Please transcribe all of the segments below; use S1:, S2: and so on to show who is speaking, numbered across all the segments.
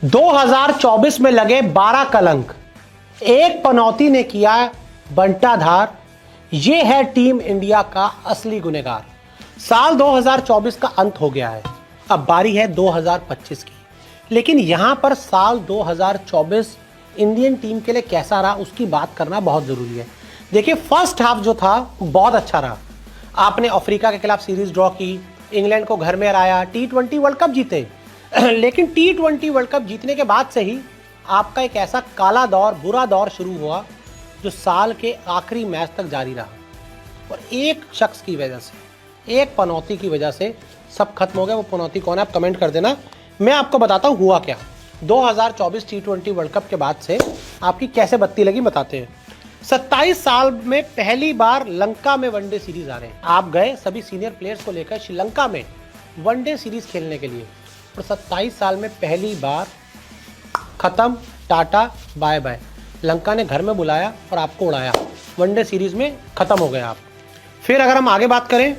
S1: 2024 में लगे 12 कलंक, एक पनौती ने किया बंटाधार। ये है टीम इंडिया का असली गुनहगार। साल 2024 का अंत हो गया है, अब बारी है 2025 की। लेकिन यहां पर साल 2024 इंडियन टीम के लिए कैसा रहा उसकी बात करना बहुत जरूरी है। देखिए, फर्स्ट हाफ जो था बहुत अच्छा रहा। आपने अफ्रीका के खिलाफ सीरीज ड्रॉ की, इंग्लैंड को घर में हराया, T20 वर्ल्ड कप जीते। लेकिन T20 वर्ल्ड कप जीतने के बाद से ही आपका एक ऐसा काला दौर, बुरा दौर शुरू हुआ जो साल के आखिरी मैच तक जारी रहा। और एक शख्स की वजह से, एक पनौती की वजह से सब खत्म हो गया। वो पनौती कौन है आप कमेंट कर देना, मैं आपको बताता हूँ हुआ क्या। 2024 T20 वर्ल्ड कप के बाद से आपकी कैसे बत्ती लगी बताते हैं। 27 साल में पहली बार लंका में वनडे सीरीज आ रहे हैं। आप गए सभी सीनियर प्लेयर्स को लेकर श्रीलंका में वनडे सीरीज खेलने के लिए, और 27 साल में पहली बार खत्म, टाटा बाय बाय। लंका ने घर में बुलाया और आपको उड़ाया, वनडे सीरीज में खत्म हो गए आप। फिर अगर हम आगे बात करें,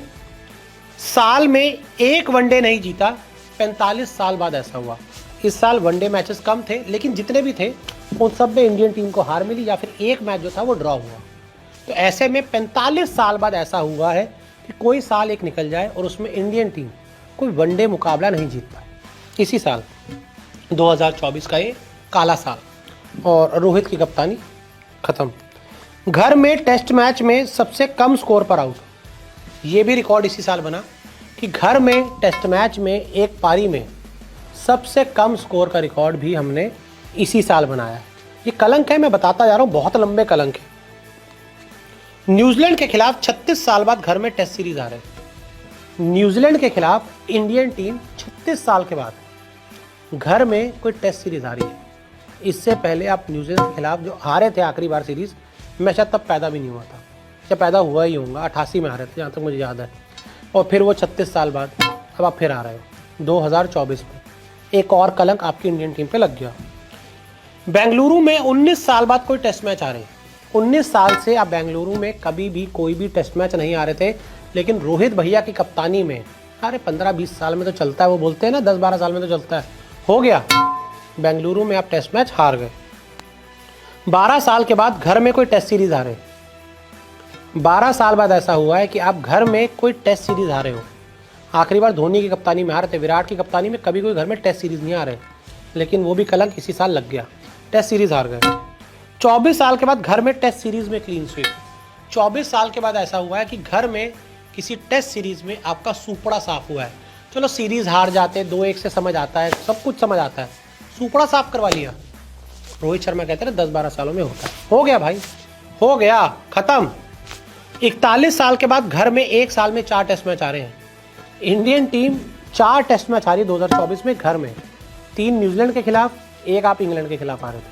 S1: साल में एक वनडे नहीं जीता, 45 साल बाद ऐसा हुआ। इस साल वनडे मैचेस कम थे, लेकिन जितने भी थे उन सब में इंडियन टीम को हार मिली या फिर एक मैच जो था वो ड्रॉ हुआ। तो ऐसे में 45 साल बाद ऐसा हुआ है कि कोई साल एक निकल जाए और उसमें इंडियन टीम कोई वनडे मुकाबला नहीं जीत पाए। इसी साल 2024 का ये काला साल, और रोहित की कप्तानी खत्म। घर में टेस्ट मैच में सबसे कम स्कोर पर आउट, ये भी रिकॉर्ड इसी साल बना कि घर में टेस्ट मैच में एक पारी में सबसे कम स्कोर का रिकॉर्ड भी हमने इसी साल बनाया। ये कलंक है, मैं बताता जा रहा हूँ, बहुत लंबे कलंक है। न्यूजीलैंड के खिलाफ 36 साल बाद घर में टेस्ट सीरीज आ रहे हैं। न्यूजीलैंड के खिलाफ इंडियन टीम 36 साल के बाद घर में कोई टेस्ट सीरीज आ रही है। इससे पहले आप न्यूजीलैंड के खिलाफ जो हारे थे आखिरी बार सीरीज, मैं शायद तब पैदा भी नहीं हुआ था, या पैदा हुआ ही होगा, 88 में हारे थे जहाँ तक मुझे याद है। और फिर वो 36 साल बाद अब आप फिर आ रहे हो 2024 में। एक और कलंक आपकी इंडियन टीम पे लग गया। बेंगलुरु में 19 साल बाद कोई टेस्ट मैच आ रहे हैं। 19 साल से आप बेंगलुरु में कभी भी कोई भी टेस्ट मैच नहीं आ रहे थे, लेकिन रोहित भैया की कप्तानी में, अरे 15-20 साल में तो चलता है, वो बोलते हैं ना 10-12 साल में तो चलता है, हो गया। बेंगलुरु में आप टेस्ट मैच हार गए। 12 साल के बाद घर में कोई टेस्ट सीरीज आ रहे। 12 साल बाद ऐसा हुआ है कि आप घर में कोई टेस्ट सीरीज हारे हो। आखिरी बार धोनी की कप्तानी में हारे थे, विराट की कप्तानी में कभी कोई घर में टेस्ट सीरीज नहीं आ रहे, लेकिन वो भी कलंक इसी साल लग गया, टेस्ट सीरीज हार गए। 24 साल के बाद घर में टेस्ट सीरीज में क्लीन स्वीप। 24 साल के बाद ऐसा हुआ है कि घर में किसी टेस्ट सीरीज में आपका सुपड़ा साफ हुआ है। चलो सीरीज हार जाते 2-1 से समझ आता है, सब कुछ समझ आता है, सुपड़ा साफ करवा लिया। रोहित शर्मा कहते हैं 10-12 सालों में होता है, हो गया भाई, हो गया, खत्म। 41 साल के बाद घर में एक साल में 4 टेस्ट मैच आ रहे हैं। इंडियन टीम 4 टेस्ट मैच आ रही है 2024 में घर में। 3 न्यूजीलैंड के खिलाफ, एक आप इंग्लैंड के खिलाफ आ रहे थे,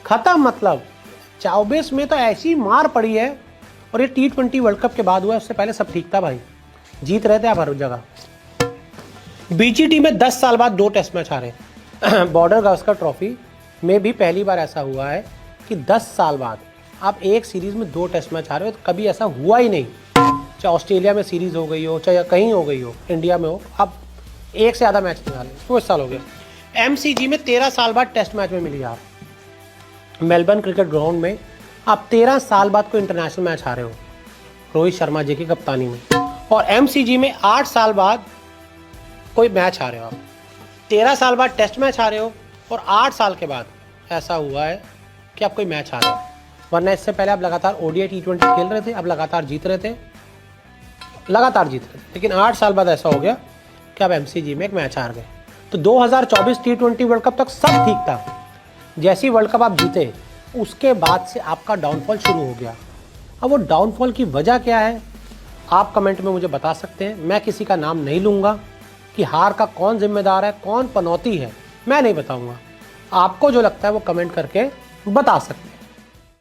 S1: खत्म। मतलब 24 में तो ऐसी मार पड़ी है। और ये T20 वर्ल्ड कप के बाद हुआ, उससे पहले सब ठीक था भाई, जीत रहे थे आप हर जगह। BGT में 10 साल बाद 2 टेस्ट मैच आ रहे हैं। बॉर्डर गावस्कर ट्रॉफी में भी पहली बार ऐसा हुआ है कि 10 साल बाद आप एक सीरीज में 2 टेस्ट मैच आ रहे हो। तो कभी ऐसा हुआ ही नहीं, चाहे ऑस्ट्रेलिया में सीरीज हो गई हो, चाहे कहीं हो गई हो, इंडिया में हो, आप एक से ज़्यादा मैच निकाले। तो इस साल हो गया। MCG में 13 साल बाद टेस्ट मैच में मिली आप। मेलबर्न क्रिकेट ग्राउंड में आप 13 साल बाद कोई इंटरनेशनल मैच हारे हो, रोहित शर्मा जी की कप्तानी में। और MCG में 8 साल बाद कोई मैच हारे हो आप। 13 साल बाद टेस्ट मैच हारे हो, और 8 साल के बाद ऐसा हुआ है कि आप कोई मैच हारे हो। वरना इससे पहले आप लगातार ODI T20 खेल रहे थे, आप लगातार जीत रहे थे, लेकिन 8 साल बाद ऐसा हो गया कि आप MCG में एक मैच हार गए। तो 2024 T20 वर्ल्ड कप तक सब ठीक था। जैसी वर्ल्ड कप आप जीते, उसके बाद से आपका डाउनफॉल शुरू हो गया। अब वो डाउनफॉल की वजह क्या है आप कमेंट में मुझे बता सकते हैं। मैं किसी का नाम नहीं लूँगा कि हार का कौन जिम्मेदार है, कौन पनौती है, मैं नहीं बताऊँगा। आपको जो लगता है वो कमेंट करके बता सकते हैं।